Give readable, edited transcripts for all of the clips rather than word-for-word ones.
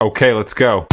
Okay, let's go.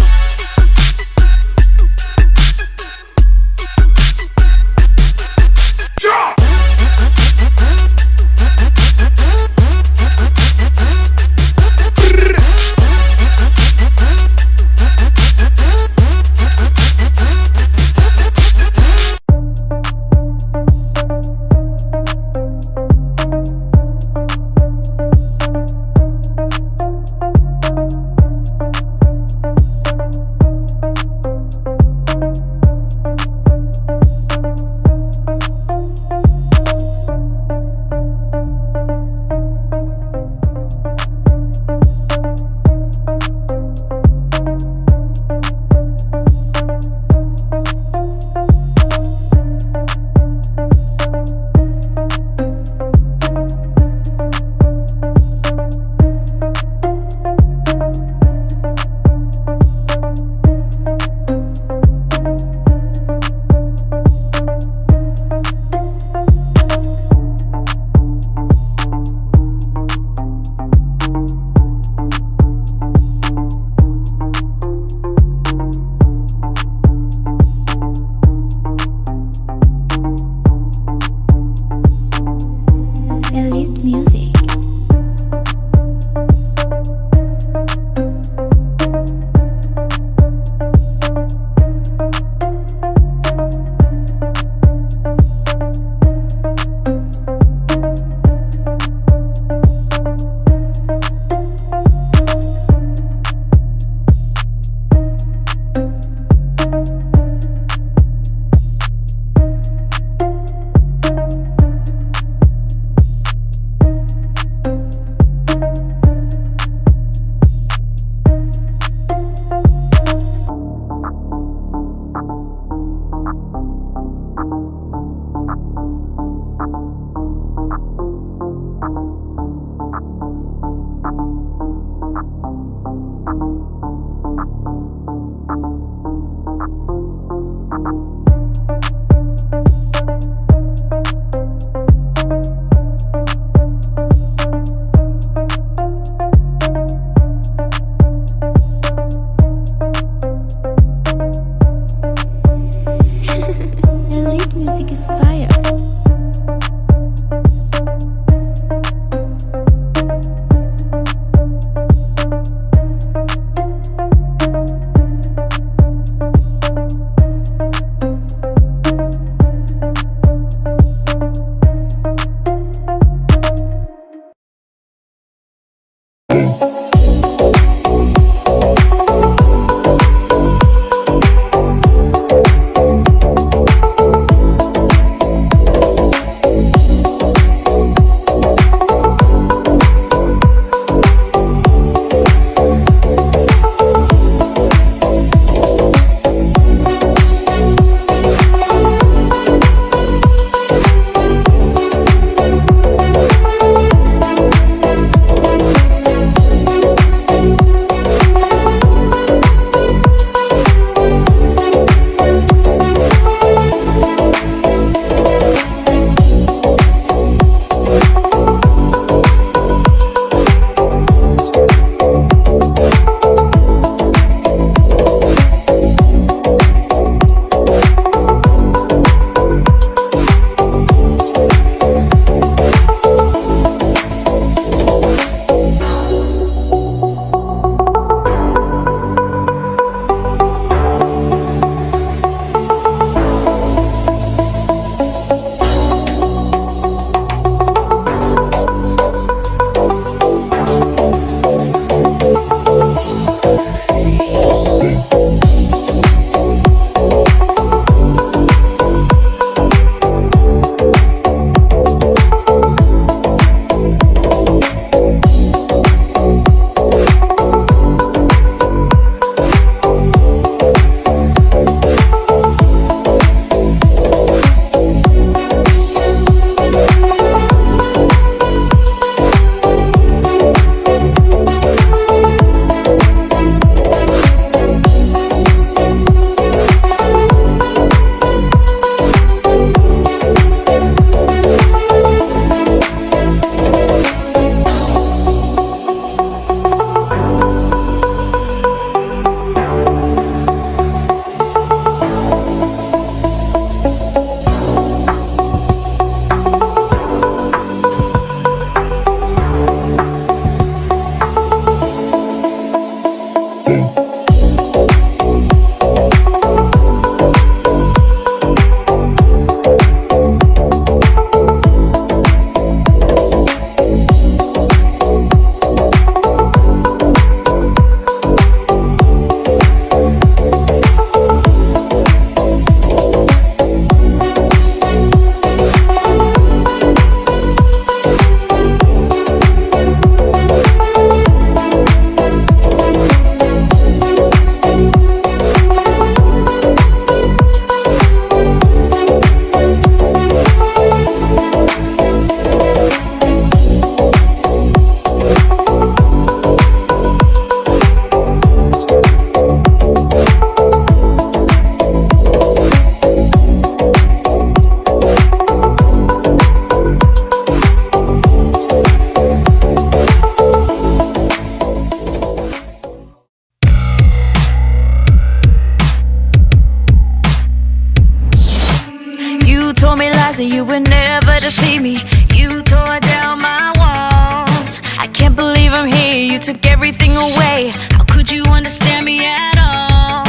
said you were never to see me. You tore down my walls. I can't believe I'm here. You took everything away. How could you understand me at all?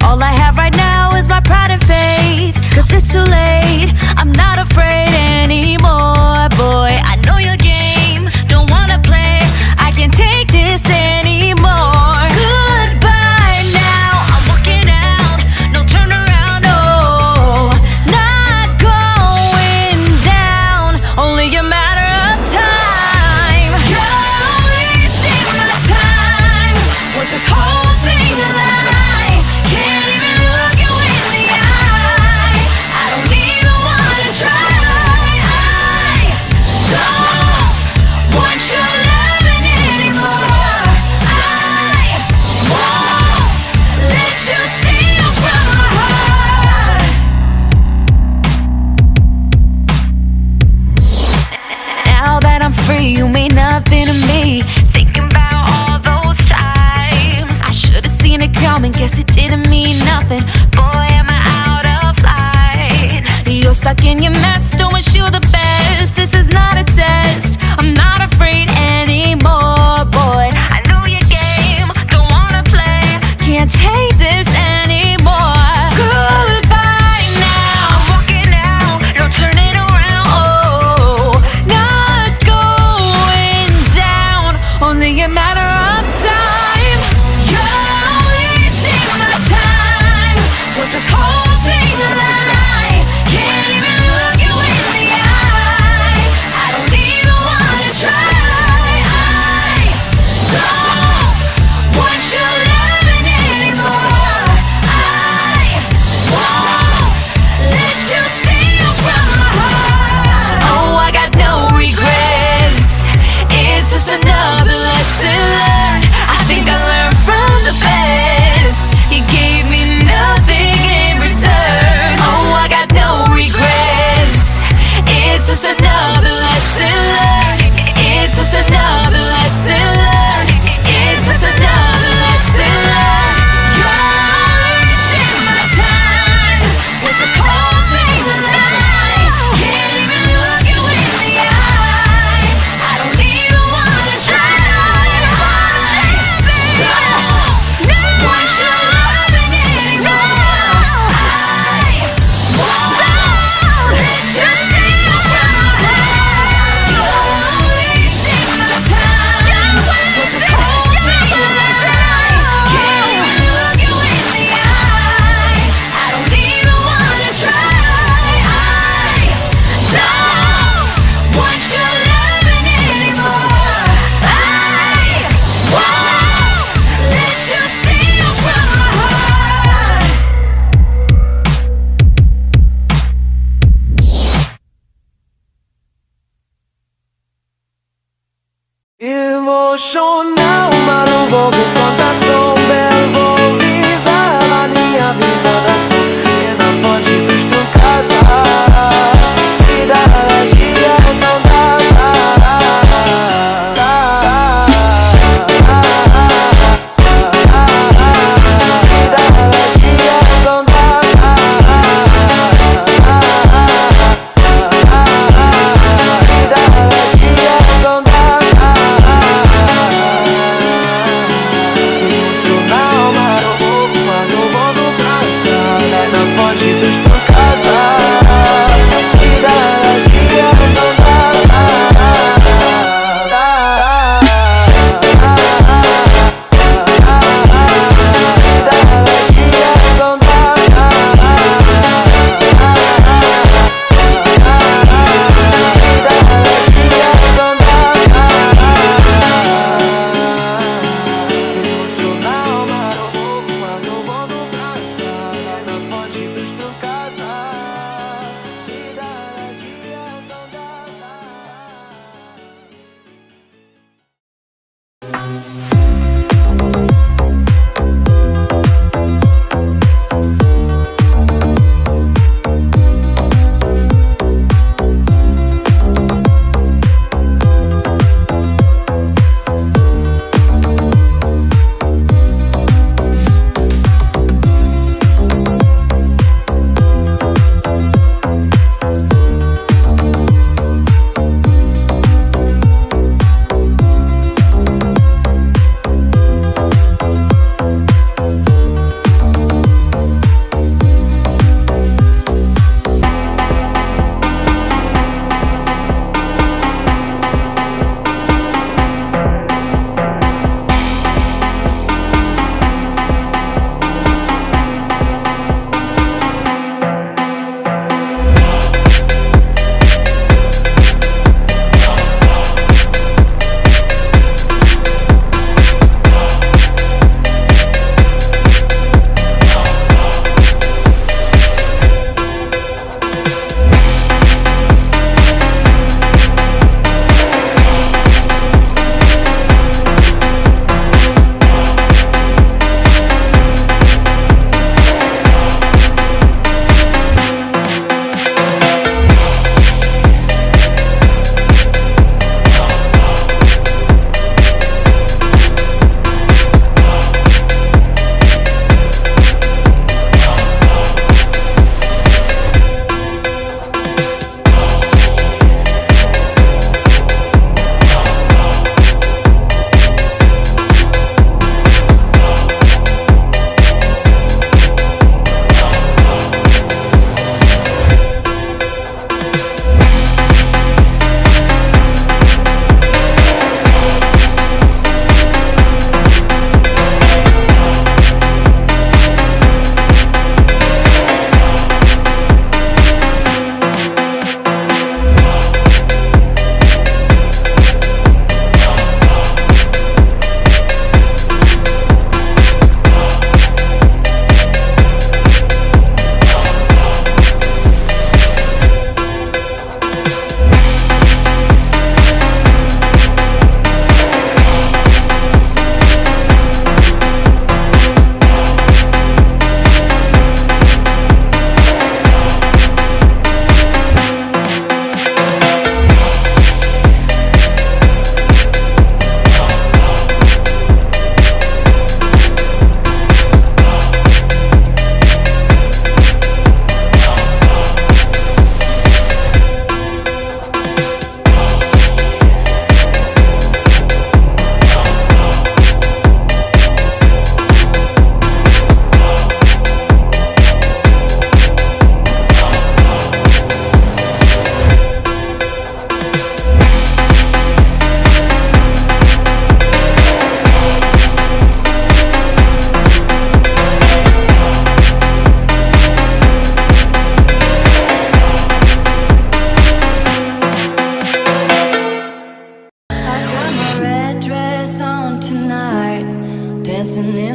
All I have right now is my pride and faith. Cause it's too late, I'm not afraid anymore. Boy, I know your game, don't wanna play. I can't take this anymore. Goodbye now, I'm walking out. No turn around, no. Not going down, only a matter of time. You're wasting my time. Was this whole thing a lie? Can't even look you in the eye. I don't even wanna try. I don't want your loving anymore. I won't let you steal from my heart. Now that I'm free, you mean nothing to me. Thinking about all those times I should've seen it coming, guess it didn't mean nothing. Boy, am I out of line. You're stuck in your mess, don't wish you the best. This is not a test, I'm not afraid anymore. Boy, I know your game, don't wanna play. Can't take this anymore. Goodbye now, I'm walking out, no turning around. Oh, not going down, only a matter of time. You're wasting my time. Was this whole thing a lie? Can't even look you in the eye.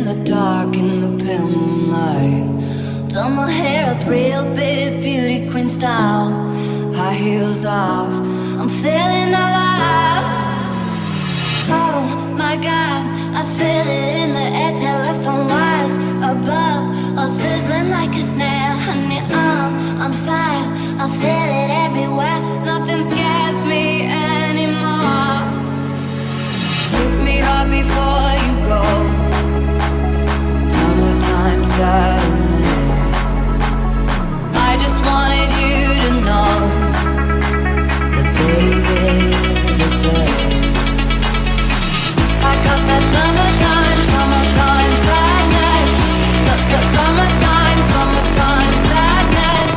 the dark, in the pale moonlight. Done my hair up real big, beauty queen style. High heels off, I'm feeling alive. Oh my God, I feel it in the air. Telephone wires above, all sizzling like a snare. Honey, I'm on fire, I feel it everywhere. Nothing scares me anymore. Kiss me hard before you go. Summertime sadness. I just wanted you to know that baby, you're the best. I got that summertime, summertime sadness. Summertime, summertime sadness.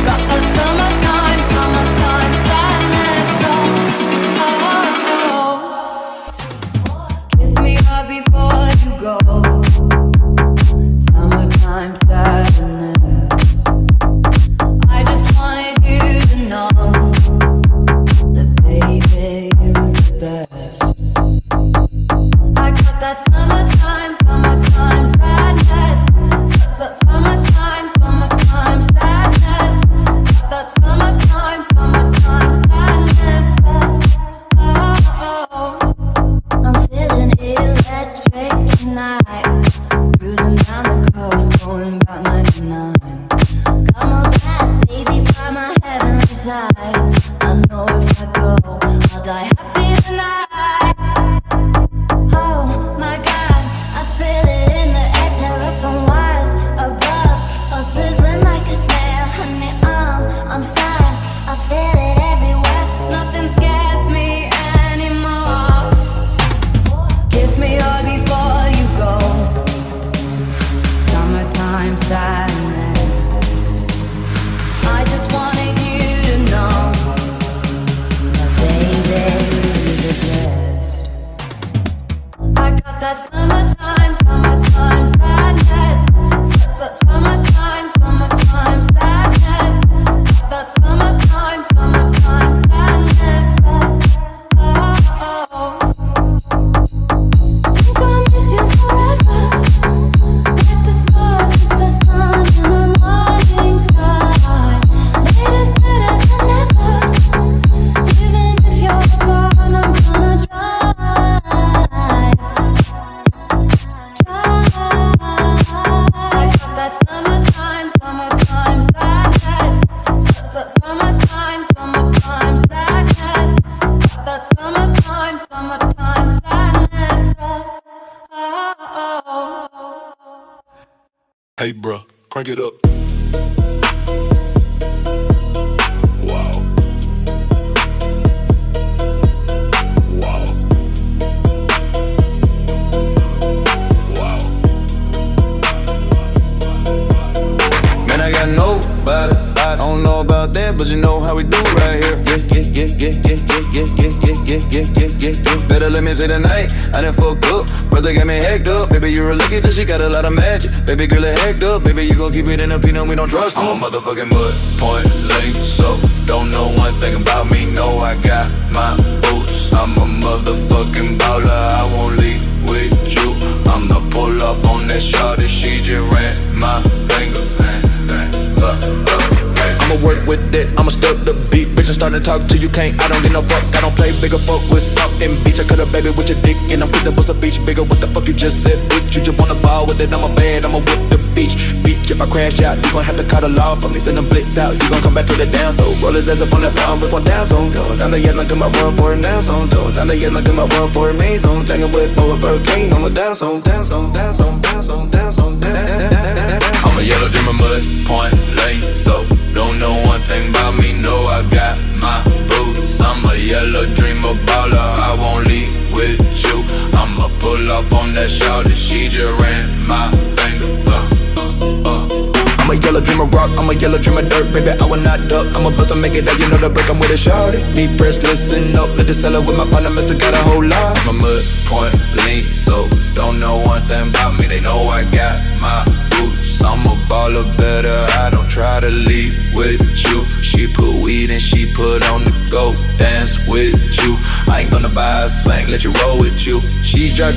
Got that summertime, summertime sadness. Oh. Kiss me hard before you go. Summertime sadness. I just wanted you to know that baby, you're the best. I got that summertime, summertime sadness. Summertime, summertime sadness. Got that summertime, summertime sadness. Oh. I'm feeling electric tonight. Cruising down the coast, going about 99. Come on back, baby, by my heavenly side. I know if I go, I'll die happy tonight. Oh my God, I feel it in the air. Telephone wires above, all sizzling like a snare. Honey, I'm on fire, I feel it everywhere. Nothing scares me anymore. Kiss me hard before you go. Summertime sadness. I just wanted you to know that baby, you're the best. I got that summertime, summertime sadness. Summertime, summertime sadness. That summertime, summertime sadness. Oh. Think I'll miss you forever. Like the stars, it's the sun in the morning sky. Latest better than ever. Even if you're gone, I'm gonna drive. I got that summertime, summertime sadness. Summertime, summertime sadness. Got that summertime, summertime sadness. Oh. Hey, bruh, crank it up. Wow. Wow. Wow. Man, I got nobody. I don't know about that, but you know how we do right here. Yeah. Better let me say tonight, I done fucked up. Brother got me hacked up. Baby, you're a lucky that she got a lot of magic. Baby girl, it hacked up. Baby, you gon' keep it in a peanut, we don't trust. I'm a motherfucking mud point lane, so don't know one thing about me. No, I got my boots. I'm a motherfucking baller. I won't leave with you. I'ma pull off on that shawty. She just ran my finger. I'ma work with that, I'ma step the beat. Bitch, I'm starting to talk to you, can't, I don't get no fuck. I don't play bigger fuck with salt and beach. I cut a baby with your dick and I'm quick to bust a beach. Bigger, what the fuck you just said, bitch? You just wanna ball with it, I'ma bad, I'ma whip the beach. Bitch, if I crash out, you gon' have to cut a law for me. Send them blitz out, you gon' come back to the down. So roll his ass up on that pound, whip one down zone. Down the yellow, get my run for a down zone. Down the yellow, get my run for a main zone. Thinking with Boa Hurricane, I'm a down zone, down zone, down zone, down zone, down zone, down. I'm a yellow dreamer, mud point lane, so don't know one thing about me, no, I got my boots. I'm a yellow dreamer baller, I won't leave with you. I'ma pull off on that shawty, she just ran my finger. I'm a yellow dreamer rock, I'm a yellow dreamer dirt, baby, I will not duck. I'ma bust to make it out, you know the break, I'm with a shawty. Deep press, listen up, let the seller with my partner, Mr. Got a whole lot. I'm a mud point lean, so don't know one thing about me, they know I got my boots. I'm a baller better, I don't try to leave with you. She put weed and she put on the go dance with you. I ain't gonna buy a spank, let you roll with you. She drop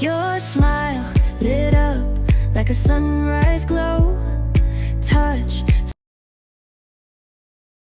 Your smile lit up like a sunrise glow.